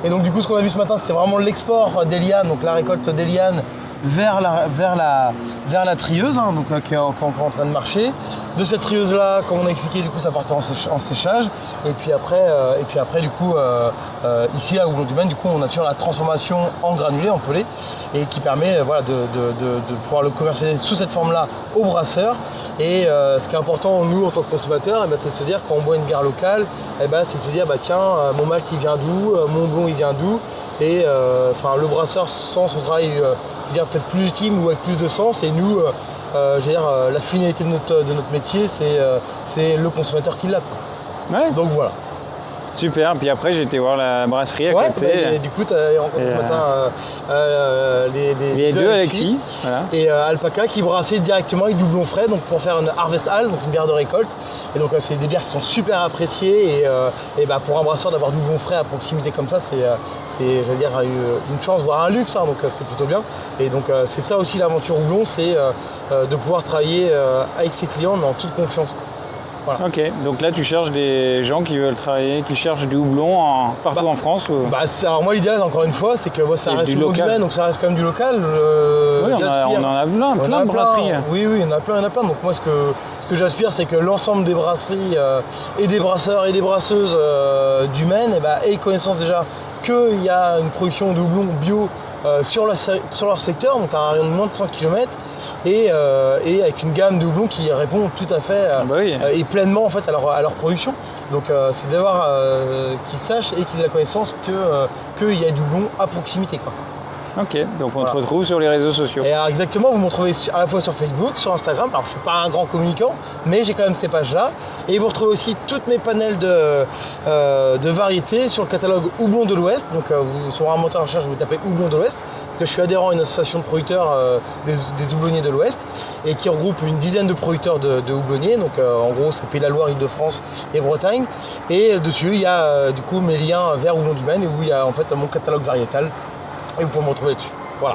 Et donc du coup ce qu'on a vu ce matin, c'est vraiment l'export des lianes, donc la récolte des lianes vers la trieuse, hein, donc, qui est encore en train de marcher. De cette trieuse là, comme on a expliqué, du coup ça part en séchage. Et puis après du coup, ici à Houblon-du-Maine, du coup on assure la transformation en granulé, en pelé, et qui permet voilà, de pouvoir le commercialiser sous cette forme là au brasseur. Et ce qui est important nous en tant que consommateurs, c'est de se dire quand on boit une bière locale, c'est de se dire tiens, mon malt il vient d'où, mon blond il vient d'où. Et le brasseur sent son travail peut-être plus légitime ou avec plus de sens, et nous la finalité de notre métier, c'est le consommateur qui l'a. Ouais. Donc voilà. Super, puis après j'ai été voir la brasserie à côté. Et du coup tu as rencontré ce matin les deux Alexis. Voilà. Et Alpaca qui brassaient directement avec du houblon frais, donc pour faire une Harvest Ale, donc une bière de récolte. Et donc c'est des bières qui sont super appréciées, et pour un brasseur d'avoir du houblon frais à proximité comme ça, c'est une chance, voire un luxe, hein, donc c'est plutôt bien. Et donc c'est ça aussi l'aventure houblon, c'est de pouvoir travailler avec ses clients mais en toute confiance. Voilà. Ok, donc là tu cherches des gens qui veulent travailler, qui cherchent du houblon partout en France ou... Alors moi l'idéal encore une fois c'est que ça reste du local, donc ça reste quand même du local. Oui, on en a plein de brasseries. Oui, il y en a plein. Donc moi ce que j'aspire c'est que l'ensemble des brasseries et des brasseurs et des brasseuses du Maine aient connaissance déjà qu'il y a une production de houblon bio sur leur secteur, donc à un rayon de moins de 100 km. Et avec une gamme de houblon qui répond tout à fait et pleinement en fait à leur production. Donc c'est d'avoir qu'ils sachent et qu'ils aient la connaissance qu'il y a du houblon à proximité, quoi. Ok, donc on te retrouve sur les réseaux sociaux. Et alors exactement, vous me retrouvez à la fois sur Facebook, sur Instagram. Alors je suis pas un grand communicant, mais j'ai quand même ces pages-là. Et vous retrouvez aussi toutes mes panels de variétés sur le catalogue Houblon de l'Ouest. Donc sur un moteur de recherche, vous tapez Houblon de l'Ouest. Parce que je suis adhérent à une association de producteurs des houblonniers de l'Ouest, et qui regroupe une dizaine de producteurs de houblonniers. Donc en gros c'est Pays de la Loire, Île-de-France et Bretagne. Et dessus il y a du coup mes liens vers Houblon-du-Maine, où il y a en fait mon catalogue variétal. Et vous pouvez me retrouver là-dessus. Voilà.